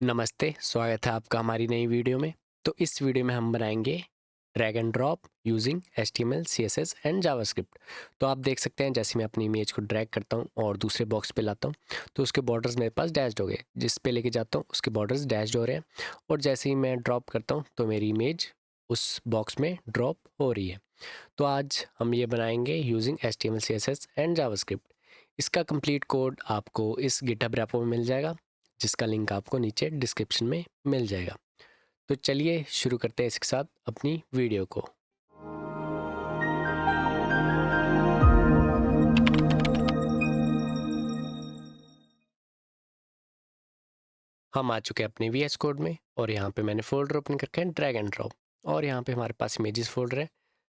नमस्ते, स्वागत है आपका हमारी नई वीडियो में। तो इस वीडियो में हम बनाएंगे drag and drop using HTML, CSS and JavaScript. तो आप देख सकते हैं जैसे मैं अपनी इमेज को ड्रैग करता हूं और दूसरे बॉक्स पे लाता हूं तो उसके बॉर्डर्स मेरे पास डैश्ड हो गए। जिस पे लेके जाता हूं उसके बॉर्डर्स डैश्ड हो रहे हैं और जैसे ही मैं ड्रॉप करता हूं तो मेरी इमेज उस बॉक्स में ड्रॉप हो रही है। तो आज हम ये बनाएंगे using HTML, CSS and JavaScript. इसका कंप्लीट कोड आपको इस गिटहब रेपो में मिल जाएगा, जिसका लिंक आपको नीचे डिस्क्रिप्शन में मिल जाएगा। तो चलिए शुरू करते हैं इसके साथ अपनी वीडियो को। हम आ चुके हैं अपने वीएस कोड में और यहाँ पे मैंने फोल्डर ओपन करके है ड्रैग एंड ड्रॉप, और यहाँ पे हमारे पास इमेजेस फोल्डर है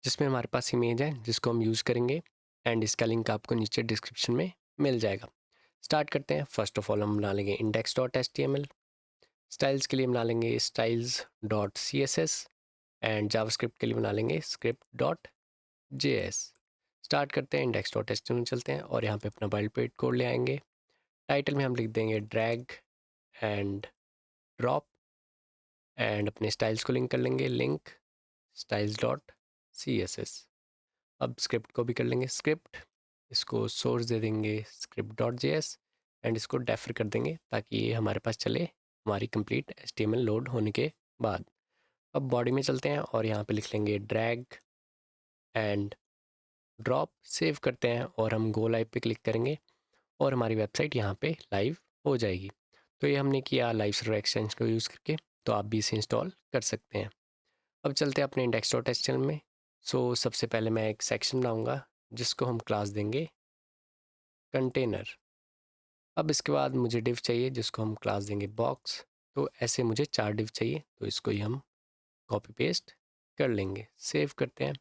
जिसमें हमारे पास इमेज है जिसको हम यूज़ करेंगे एंड इसका लिंक आपको नीचे डिस्क्रिप्शन में मिल जाएगा। स्टार्ट करते हैं। फर्स्ट ऑफ ऑल हम बना लेंगे index dot H T M L. Styles के लिए बना लेंगे styles dot C S S and JavaScript के लिए बना लेंगे script dot J S. Start करते हैं, index dot H T M L चलते हैं और यहाँ पे अपना बाइल्ड पेड कोड ले आएंगे। टाइटल में हम लिख देंगे ड्रैग एंड ड्रॉप एंड अपने स्टाइल्स को लिंक कर लेंगे, link styles dot C S S. अब स्क्रिप्ट को भी कर लेंगे स्क्रिप्ट, इसको सोर्स दे देंगे script dot J S and इसको डेफर कर देंगे ताकि ये हमारे पास चले हमारी complete H T M L load होने के बाद। अब बॉडी में चलते हैं और यहाँ पे लिख लेंगे ड्रैग एंड ड्रॉप। सेव करते हैं और हम गो लाइव पे क्लिक करेंगे और हमारी वेबसाइट यहाँ पे लाइव हो जाएगी। तो ये हमने किया लाइव सर्वर एक्सटेंशन को यूज़ करके, तो आप भी इसे इंस्टॉल कर सकते हैं। अब चलते हैं अपने इंडेक्स डॉट एचटीएमएल में। सबसे पहले मैं एक सेक्शन बनाऊंगा जिसको हम क्लास देंगे कंटेनर। अब इसके बाद मुझे डिव चाहिए जिसको हम क्लास देंगे बॉक्स। तो ऐसे मुझे 4 डिव चाहिए, तो इसको ही हम कॉपी पेस्ट कर लेंगे। सेव करते हैं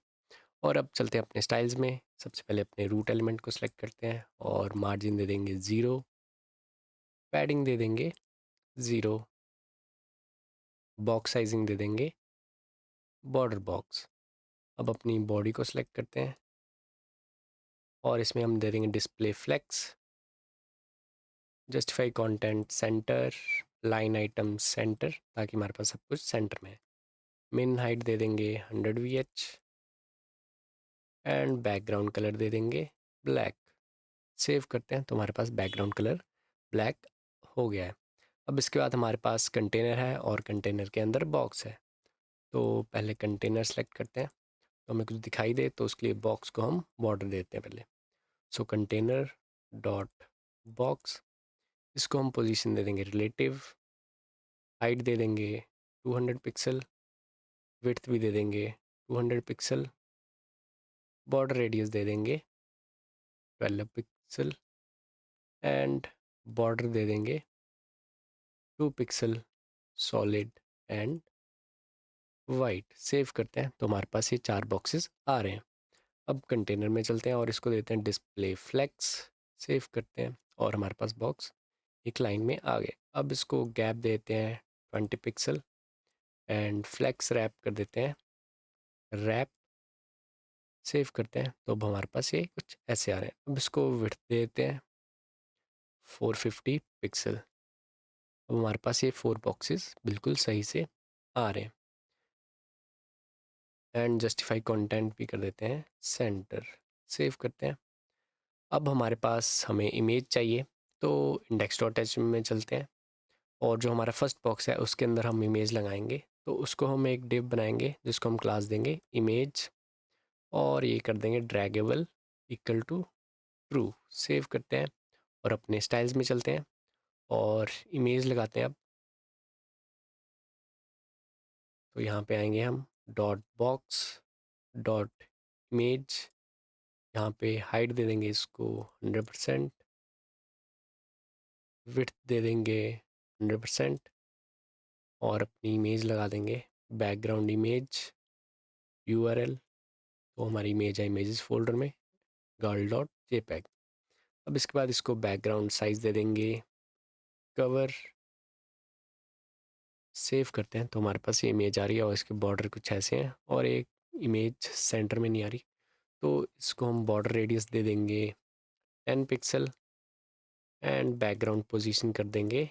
और अब चलते हैं अपने स्टाइल्स में। सबसे पहले अपने रूट एलिमेंट को सिलेक्ट करते हैं और मार्जिन दे देंगे 0, पैडिंग दे देंगे 0, बॉक्स साइजिंग दे देंगे बॉर्डर बॉक्स। अब अपनी बॉडी को सिलेक्ट करते हैं और इसमें हम दे देंगे display flex, justify content centre, line item centre, ताकि हमारे पास सब कुछ सेंटर में है। मिन हाइट दे देंगे 100 VH एंड बैकग्राउंड कलर दे देंगे ब्लैक। सेव करते हैं तो हमारे पास बैकग्राउंड कलर ब्लैक हो गया है। अब इसके बाद हमारे पास कंटेनर है और कंटेनर के अंदर बॉक्स है। तो पहले कंटेनर सेलेक्ट करते हैं, तो हमें कुछ दिखाई दे तो उसके लिए बॉक्स को हम बॉर्डर देते हैं पहले। कंटेनर डॉट बॉक्स, इसको हम पोजीशन दे देंगे रिलेटिव, हाइट दे देंगे 200 पिक्सल, विड्थ भी दे देंगे 200 पिक्सल, बॉर्डर रेडियस दे देंगे 12 पिक्सल एंड बॉर्डर दे देंगे 2 pixel solid and white. Save करते हैं तो हमारे पास ये 4 बॉक्सेस आ रहे हैं। अब कंटेनर में चलते हैं और इसको देते हैं डिस्प्ले फ्लेक्स। सेव करते हैं और हमारे पास बॉक्स एक लाइन में आ गए। अब इसको गैप देते हैं 20 पिक्सल एंड फ्लेक्स रैप कर देते हैं रैप। सेव करते हैं तो अब हमारे पास ये कुछ ऐसे आ रहे हैं। अब इसको विड्थ देते हैं 450 पिक्सल। अब हमारे पास ये 4 बॉक्सेस बिल्कुल सही से आ रहे हैं एंड जस्टिफाई कंटेंट भी कर देते हैं सेंटर। सेव करते हैं। अब हमारे पास हमें इमेज चाहिए, तो इंडेक्स डॉट एच में चलते हैं और जो हमारा फर्स्ट बॉक्स है उसके अंदर हम इमेज लगाएंगे। तो उसको हम एक डिव बनाएंगे जिसको हम क्लास देंगे इमेज और ये कर देंगे draggable equal to true. Save करते हैं और अपने स्टाइल्स में चलते हैं और इमेज लगाते हैं। अब तो यहाँ पे आएंगे हम डॉट बॉक्स डॉट इमेज, यहाँ पे हाइट दे देंगे इसको 100%, विड्थ दे देंगे 100% और अपनी इमेज लगा देंगे बैकग्राउंड इमेज यूआरएल। तो हमारी इमेज है इमेजेस फोल्डर में गर्ल डॉट जेपैग। अब इसके बाद इसको बैकग्राउंड साइज दे देंगे कवर। सेव करते हैं तो हमारे पास ये इमेज आ रही है और इसके बॉर्डर कुछ ऐसे हैं और एक इमेज सेंटर में नहीं आ रही। तो इसको हम बॉर्डर रेडियस दे देंगे 10 पिक्सल एंड बैकग्राउंड पोजीशन कर देंगे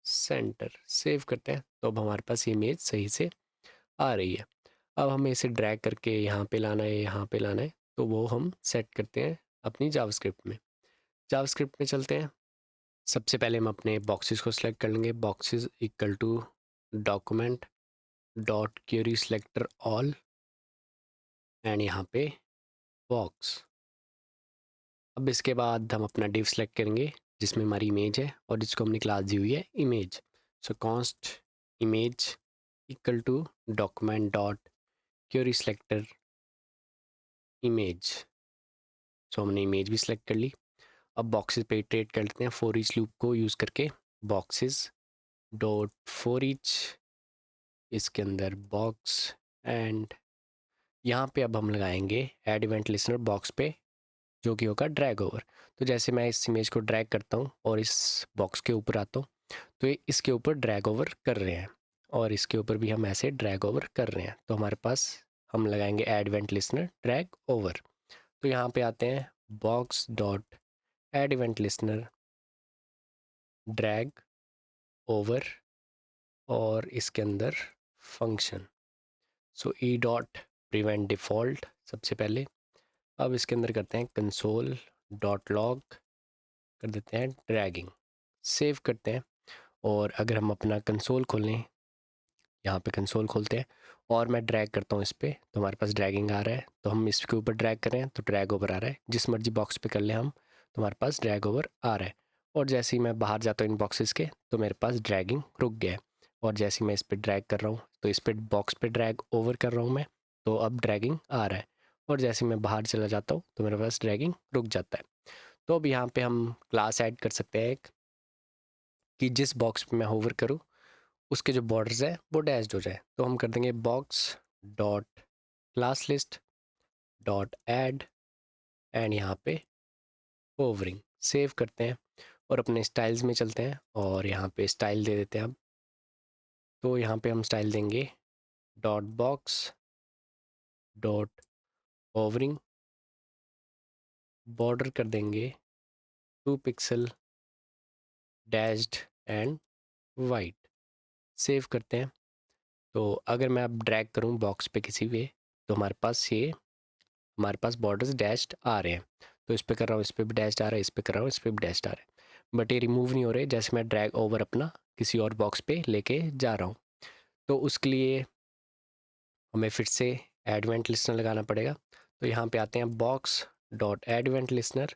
सेंटर, सेव करते हैं। तो अब हमारे पास इमेज सही से आ रही है। अब हमें इसे ड्रैग करके यहाँ पे लाना है, यहाँ पे लाना है, तो वो हम सेट करते हैं अपनी जावास्क्रिप्ट में। जावास्क्रिप्ट में चलते हैं। सबसे पहले हम अपने बॉक्सेस को सिलेक्ट कर लेंगे। Boxes equal to document dot query selector all and यहाँ पे बॉक्स। अब इसके बाद हम अपना डिव सेलेक्ट करेंगे जिसमें हमारी इमेज है और जिसको हमने क्लास दी हुई है image. So const image equal to document dot query selector image. So हमने इमेज भी सिलेक्ट कर ली। अब बॉक्सेस पे इटरेट करते हैं फॉर ईच लूप को यूज़ करके। बॉक्सेस डॉट फॉर ईच, इसके अंदर बॉक्स एंड यहाँ पे अब हम लगाएंगे ऐड इवेंट लिसनर बॉक्स पे, जो कि होगा ड्रैग ओवर। तो जैसे मैं इस इमेज को ड्रैग करता हूँ और इस बॉक्स के ऊपर आता हूँ तो ये इसके ऊपर ड्रैग ओवर कर रहे हैं और इसके ऊपर भी हम ऐसे ड्रैग ओवर कर रहे हैं। तो हमारे पास हम लगाएंगे add event listener drag over. तो यहाँ पे आते हैं box dot add event listener drag over और इसके अंदर फंक्शन। सो ई डॉट प्रिवेंट डिफ़ॉल्ट सबसे पहले। अब इसके अंदर करते हैं कंसोल डॉट लॉग, कर देते हैं ड्रैगिंग, सेव करते हैं। और अगर हम अपना कंसोल खोलें, यहाँ पे कंसोल खोलते हैं और मैं ड्रैग करता हूँ इस पर, तो हमारे पास ड्रैगिंग आ रहा है। तो हम इसके ऊपर ड्रैग कर रहे हैं तो ड्रैग ओवर आ रहा है। जिस मर्जी बॉक्स पे कर लें हम तो हमारे पास ड्रैग ओवर आ रहा है। और जैसे ही मैं बाहर जाता हूँ इन बॉक्सेस के तो मेरे पास ड्रैगिंग रुक गया है। और जैसे ही मैं इस पर ड्रैग कर रहा हूँ तो इस पर बॉक्स पे ड्रैग ओवर कर रहा हूँ मैं, तो अब ड्रैगिंग आ रहा है। और जैसे ही मैं बाहर चला जाता हूँ तो मेरे पास ड्रैगिंग रुक जाता है। तो अब यहाँ पे हम क्लास ऐड कर सकते हैं एक, कि जिस बॉक्स पे मैं होवर करूँ उसके जो बॉर्डर्स है वो डैश्ड हो जाए। तो हम कर देंगे box dot class list dot add and यहाँ पे होवरिंग, सेव करते हैं और अपने स्टाइल्स में चलते हैं और यहाँ पे स्टाइल दे देते हैं हम। तो यहाँ पे हम स्टाइल देंगे dot box dot hovering, border कर देंगे 2 pixel dashed and white, save करते हैं। तो अगर मैं अब ड्रैग करूँ बॉक्स पे किसी पे तो हमारे पास बॉर्डर्स डैश्ड आ रहे हैं। तो इस पे कर रहा हूँ, इस पे भी डैश्ड आ रहा है, इस पे कर रहा हूँ, इस पे भी डैश्ड आ रहा है, बट ये रिमूव नहीं हो रहे जैसे मैं ड्रैग ओवर अपना किसी और बॉक्स पे लेके जा रहा हूँ। तो उसके लिए हमें फिर से एडवेंट लिसनर लगाना पड़ेगा। तो यहाँ पे आते हैं बॉक्स डॉट एडवेंट लिसनर।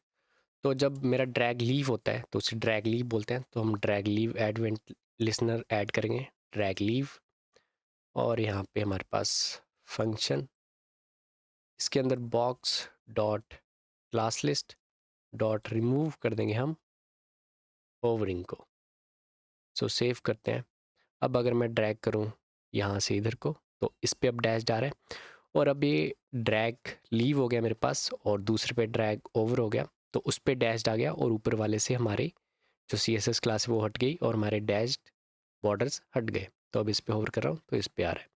तो जब मेरा ड्रैग लीव होता है तो उसे ड्रैग लीव बोलते हैं। तो हम drag leave advent listener add करेंगे, ड्रैग लीव। और यहाँ पे हमारे पास फंक्शन, इसके अंदर box dot class list dot remove कर देंगे हम होवरिंग को। सो सेव करते हैं। अब अगर मैं ड्रैग करूँ यहाँ से इधर को तो इस पे अब डैश आ रहा है और अब ये ड्रैग लीव हो गया मेरे पास और दूसरे पे ड्रैग ओवर हो गया। तो उस पे डैश आ गया और ऊपर वाले से हमारी जो CSS क्लास है वो हट गई और हमारे डैश्ड बॉर्डर्स हट गए। तो अब इस पे होवर कर रहा हूँ तो इस पे आ रहा है।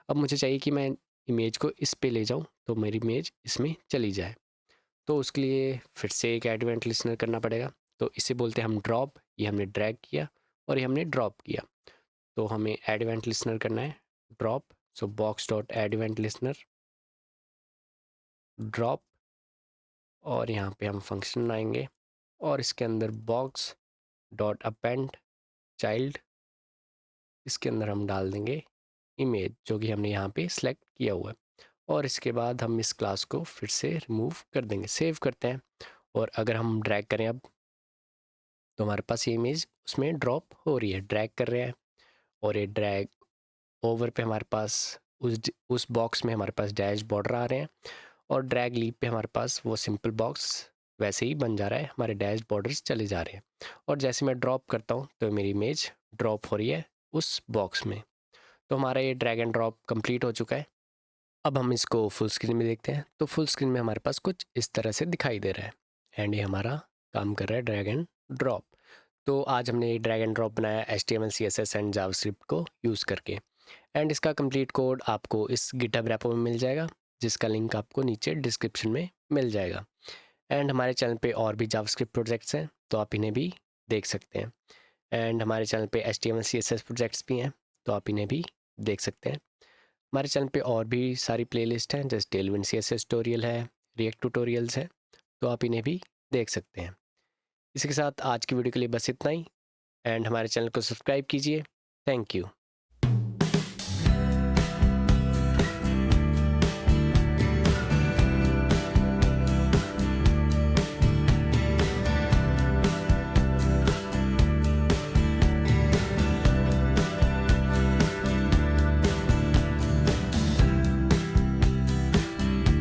अब मुझे चाहिए कि मैं इमेज को इस पे ले जाऊँ तो मेरी इमेज इसमें चली जाए। तो उसके लिए फिर से एक एडवेंट लिसनर करना पड़ेगा। तो इसे बोलते हैं हम ड्रॉप। ये हमने ड्रैग किया और ये हमने ड्रॉप किया। तो हमें एडवेंट लिसनर करना है ड्रॉप। सो box dot advent listener drop और यहाँ पे हम फंक्शन आएंगे और इसके अंदर बॉक्स डॉट अपेंड चाइल्ड, इसके अंदर हम डाल देंगे इमेज जो कि हमने यहाँ पे सिलेक्ट किया हुआ है। और इसके बाद हम इस क्लास को फिर से रिमूव कर देंगे, सेव करते हैं। और अगर हम ड्रैग करें अब तो हमारे पास ये इमेज उसमें ड्रॉप हो रही है, ड्रैग कर रहे हैं और ये ड्रैग ओवर पे हमारे पास उस बॉक्स में हमारे पास डैश बॉर्डर आ रहे हैं और ड्रैग लीप पे हमारे पास वो सिंपल बॉक्स वैसे ही बन जा रहा है, हमारे डैश बॉर्डर्स चले जा रहे हैं। और जैसे मैं ड्रॉप करता हूँ तो मेरी इमेज ड्रॉप हो रही है उस बॉक्स में। तो हमारा ये ड्रैग एंड ड्रॉप कंप्लीट हो चुका है। अब हम इसको फुल स्क्रीन में देखते हैं। तो फुल स्क्रीन में हमारे पास कुछ इस तरह से दिखाई दे रहा है एंड ये हमारा काम कर रहा है ड्रैग एंड ड्रॉप। तो आज हमने ये ड्रैग एंड ड्रॉप बनाया HTML CSS एंड जावास्क्रिप्ट को यूज़ करके। एंड इसका कंप्लीट कोड आपको इस गिटहब रेपो में मिल जाएगा जिसका लिंक आपको नीचे डिस्क्रिप्शन में मिल जाएगा। एंड हमारे चैनल पे और भी जावास्क्रिप्ट प्रोजेक्ट्स हैं तो आप इन्हें भी देख सकते हैं। एंड हमारे चैनल पे HTML CSS प्रोजेक्ट्स भी हैं, तो आप इन्हें भी देख सकते हैं। हमारे चैनल पे और भी सारी प्लेलिस्ट हैं, जैसे टेलविंड CSS ट्यूटोरियल है, रिएक्ट ट्यूटोरियल्स हैं, तो आप इन्हें भी देख सकते हैं। इसी के साथ आज की वीडियो के लिए बस इतना ही, एंड हमारे चैनल को सब्सक्राइब कीजिए। Thank you.